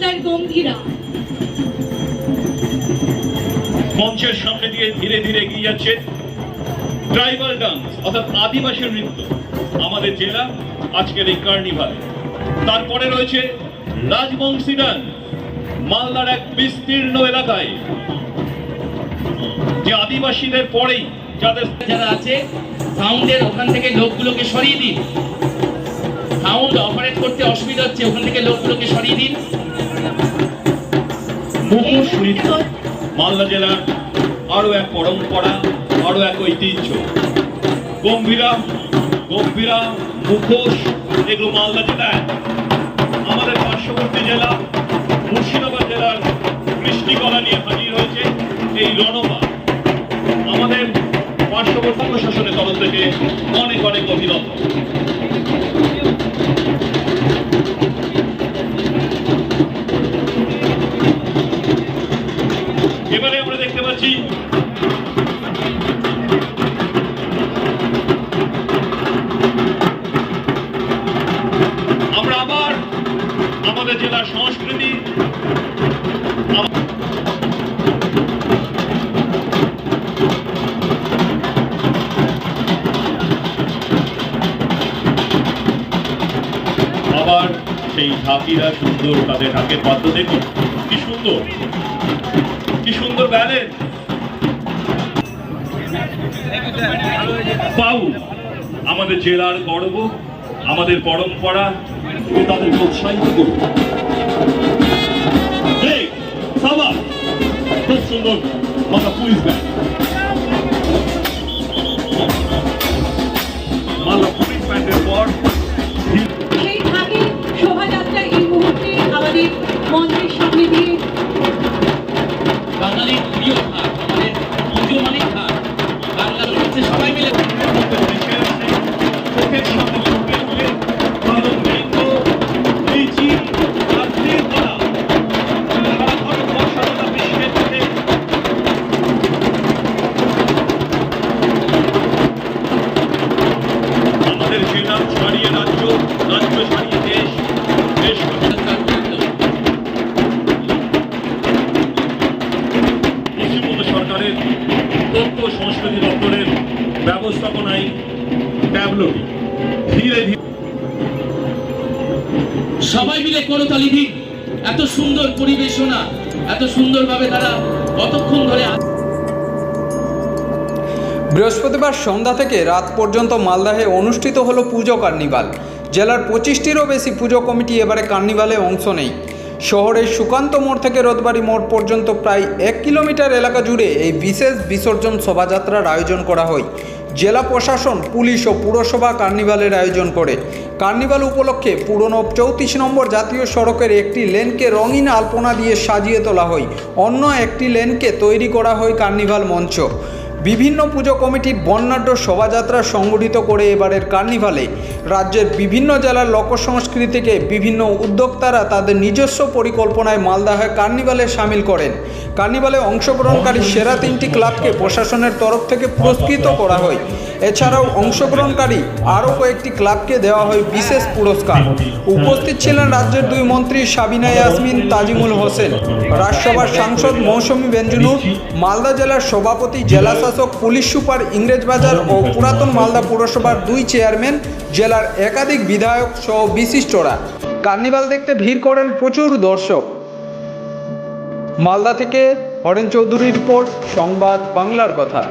মালদার গম্ভীরা মঞ্চের সামনে দিয়ে ধীরে ধীরে এগিয়ে যাচ্ছে ট্রাইবাল ডান্স অর্থাৎ আদিবাসী নৃত্য আমাদের জেলা আজকের এই কার্নিভালে। তারপরে রয়েছে রাজবংশী ডান্স, মালদার এক বিস্তীর্ণ এলাকায় যে আদিবাসীদের পরেই যারা আছে সাউন্ডের ওখান থেকে লোকগুলোকে সরিয়ে দিন। সাউন্ড অপারেট করতে অসুবিধা হচ্ছে, ওখান থেকে লোকগুলোকে সরিয়ে দিন। মুখোশ নৃত্য মালদা জেলার আরো এক পরম্পরা, আরো এক ঐতিহ্য। গম্ভীরা গম্ভীরা মুখোশ এগুলো মালদা জেলায় আমাদের পার্শ্ববর্তী জেলা মুর্শিদাবাদ জেলার কৃষ্টিকলা নিয়ে হাজির হয়েছে এই রণবা। আমাদের পার্শ্ববর্তী প্রশাসনের তরফ থেকে অনেক অনেক অভিনন্দন। এবারে আমরা দেখতে পাচ্ছি আমরা আবার আমাদের জেলার সংস্কৃতি আবার সেই ঢাকিরা সুন্দর তাদের ঢাকের বাদ্য দেখুন কি সুন্দর, কি সুন্দর ব্যালেন্স। বাউল আমাদের জেলার গর্ব, আমাদের পরম্পরা, তাদেরকে উৎসাহিত করুন। খুব সুন্দর মাথা পুলিশ ব্যান্ড, মালদা পুলিশ ব্যান্ডের পর সেই থাকে শোভাযাত্রা এই মুহূর্তে আমাদের মঞ্চের সামনে দিয়ে বাঙালির প্রিয় খাট, আমাদের পুজো মানে খাট। বাংলার হচ্ছে সবাই মিলে চোখের সামনে ফুটে তুলে পালন বৃক্ষ, লিচি, রাত্রির কলা, সারা ভারতবর্ষ তথা বিশ্বের মধ্যে আমাদের জেলা ছাড়িয়ে রাজ্য, রাজ্য ছাড়িয়ে দেশ, দেশ পশ্চিমবঙ্গ সরকারের তথ্য সংস্কৃতি দপ্তরের ব্যবস্থাপনায় ট্যাবলোটি ধীরে ধীরে সবাই মিলে করতালি দিন। এত সুন্দর পরিবেশনা, এত সুন্দরভাবে তারা কতক্ষণ ধরে বৃহস্পতিবার সন্ধ্যা থেকে রাত পর্যন্ত মালদাহে অনুষ্ঠিত হলো পুজো কার্নিভাল। জেলার 25টিরও বেশি পুজো কমিটি এবারে কার্নিভালে অংশ নেয়। শহরের সুকান্ত মোড় থেকে রথবাড়ি মোড় পর্যন্ত প্রায় 1 কিলোমিটার এলাকা জুড়ে এই বিশেষ বিসর্জন শোভাযাত্রার আয়োজন করা হয়। জেলা প্রশাসন, পুলিশ ও পুরসভা কার্নিভালের আয়োজন করে। কার্নিভাল উপলক্ষে পুরনো 34 নম্বর জাতীয় সড়কের একটি লেনকে রঙিন আলপনা দিয়ে সাজিয়ে তোলা হয়। অন্য একটি লেনকে তৈরি করা হয় কার্নিভাল মঞ্চ। বিভিন্ন পুজো কমিটির বর্ণাঢ্য শোভাযাত্রা সংগঠিত করে এবারের কার্নিভালে রাজ্যের বিভিন্ন জেলার লোকসংস্কৃতিকে বিভিন্ন উদ্যোক্তারা তাদের নিজস্ব পরিকল্পনায় মালদাহে কার্নিভালে সামিল করেন। কার্নিভালে অংশগ্রহণকারী সেরা 3টি ক্লাবকে প্রশাসনের তরফ থেকে পুরস্কৃত করা হয়। এছাড়াও অংশগ্রহণকারী আরও কয়েকটি ক্লাবকে দেওয়া হয় বিশেষ পুরস্কার। উপস্থিত ছিলেন রাজ্যের 2 মন্ত্রী সাবিনা ইয়াসমিন, তাজিমুল হোসেন, রাজ্যসভার সাংসদ মৌসুমী বেঞ্জুনুর, মালদা জেলার সভাপতি, জেলা শাসক, পুলিশ সুপার, ইংরেজবাজার ও পুরাতন মালদা পুরসভার 2 চেয়ারম্যান, জেলার একাধিক বিধায়ক সহ বিশিষ্টরা। কার্নিভাল দেখতে ভিড় করেন প্রচুর দর্শক। মালদা থেকে হরেন চৌধুরীর রিপোর্ট, সংবাদ বাংলার কথা।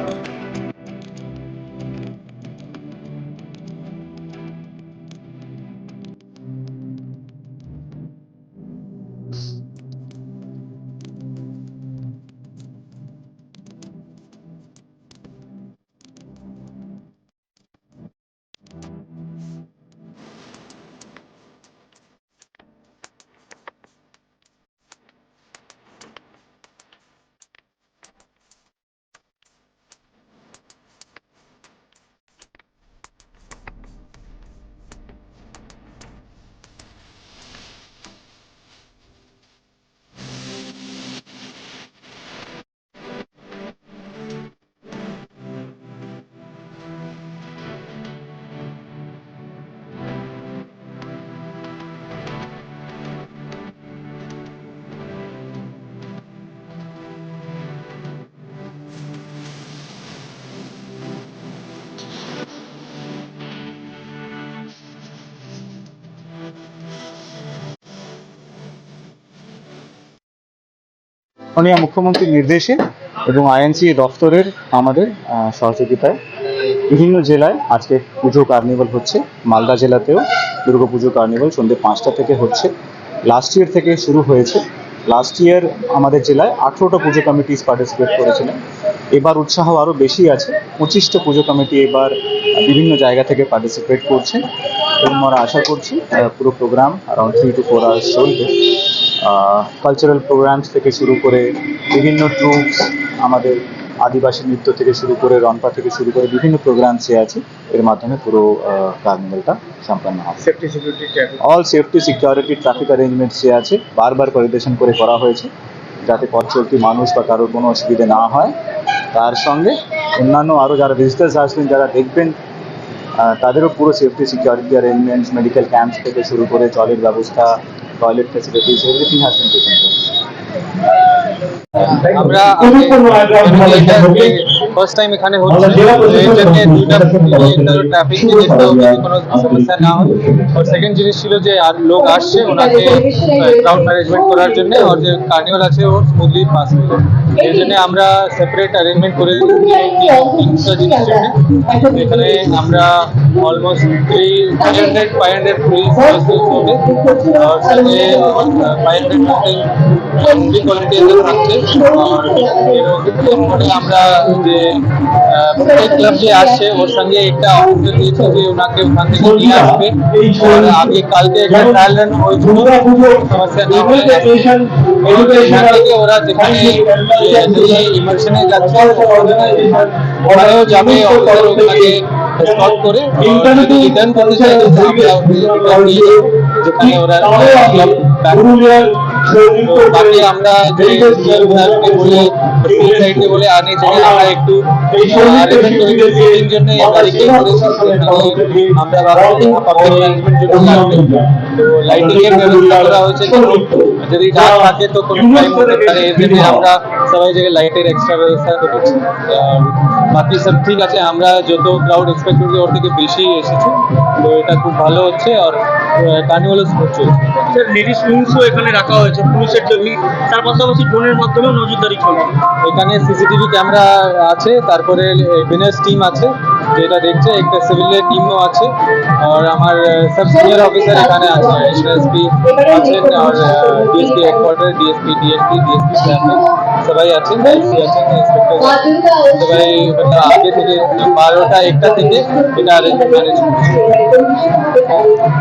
মাননীয় মুখ্যমন্ত্রীর নির্দেশে এবং আইএনসি দপ্তরের আমাদের সহযোগিতায় বিভিন্ন জেলায় আজকে পুজো কার্নিভাল হচ্ছে। মালদা জেলাতেও দুর্গাপুজো কার্নিভাল সন্ধ্যে 5টা থেকে হচ্ছে। লাস্ট ইয়ার থেকে শুরু হয়েছে। লাস্ট ইয়ার আমাদের জেলায় 18টা পুজো কমিটিস পার্টিসিপেট করেছিলেন। এবার উৎসাহ আরও বেশি আছে। 25টা পুজো কমিটি এবার বিভিন্ন জায়গা থেকে পার্টিসিপেট করছে এবং আমরা আশা করছি পুরো প্রোগ্রাম অ্যারাউন্ড 3 to 4 আওয়ার্স চলবে। কালচারাল প্রোগ্রামস থেকে শুরু করে বিভিন্ন ট্রুপস, আমাদের আদিবাসী নৃত্য থেকে শুরু করে রনপা থেকে শুরু করে বিভিন্ন প্রোগ্রামস আছে, এর মাধ্যমে পুরো কার্নিভালটা সম্পন্ন হবে। All safety security traffic arrangements যে আছে বারবার পরিদর্শন করে করা হয়েছে, যাতে পথ চলতি মানুষ বা কারোর কোনো অসুবিধা না হয়। তার সঙ্গে অন্যান্য আরও যারা ভিজিটার্স আসবেন, যারা দেখবেন, তাদেরও পুরো safety security arrangements, medical camps থেকে শুরু করে জলের ব্যবস্থা, toilet facilities, everything has been taken care. আমরা ফার্স্ট টাইম এখানে হচ্ছে, এর জন্য দুইটা ট্রাফিক জিনিসটাও যদি কোনো সমস্যা না হয়। আর সেকেন্ড জিনিস ছিল যে আর লোক আসছে ওনাকে ক্রাউড ম্যানেজমেন্ট করার জন্য, আর যে কার্নিভাল আছে ও স্মুথলি পাস হয়ে যায়। এর জন্য আমরা সেপারেট অ্যারেঞ্জমেন্ট করে তিনটা জিনিসের জন্য এখানে আমরা অলমোস্ট 500 পুলিশ হবে, আর সাথে 500 কোয়ালিটি থাকছে। আর এর মধ্যে আমরা যে প্রত্যেক ক্লাব যে আসছে ওর সঙ্গে একটা অফিসার দিয়েছে যে ওনাকে ওখান থেকে নিয়ে আসবে। আর আগে কালকে একটা ট্রায়াল রান হয়েছিল, সমস্যা না হলে এখান থেকে ওরা যেখানে ইমার্শনে যাচ্ছে ওরাও যাবে, অফিসার ওখানে স্টপ করে রিটার্ন করতে চাই যেখানে ওরা বাকি আমরা বলে আনি যে আমরা একটু জন্য আমরা পাবলিক ম্যানেজমেন্ট জন্য লাগবে, তো লাইটিং এর ব্যবস্থা করা হয়েছে। যদি রাত থাকে তো কোনো টাইম হতে পারে, এর জন্য আমরা সবাই জায়গায় লাইটের এক্সট্রা ব্যবস্থা করেছি। আর বাকি সব ঠিক আছে, আমরা যত ক্রাউড এক্সপেক্ট করি ওর থেকে বেশি এসেছে, তো এটা খুব ভালো হচ্ছে। আর কার্নিভালও স্মুথ চলছে। লেডিস উইংসও এখানে রাখা হয়েছে পুলিশের জন্য, তার পাশাপাশি ড্রোনের মাধ্যমে নজরদারি চলছে। এখানে সিসিটিভি ক্যামেরা আছে, তারপরে এভিডেন্স টিম আছে যেটা দেখছে, একটা সিভিলের টিমও আছে, আর আমার সব সিনিয়র অফিসার এখানে আছে, এসএসপি আছেন, আর ডিএসপি হেডকোয়ার্টার, ডিএসপি ট্রাফিক সবাই আছেন, আইসি আছেন, ইন্সপেক্টর সবাই আগে থেকে 12টা 1টা থেকে এটা ম্যানেজ করছে।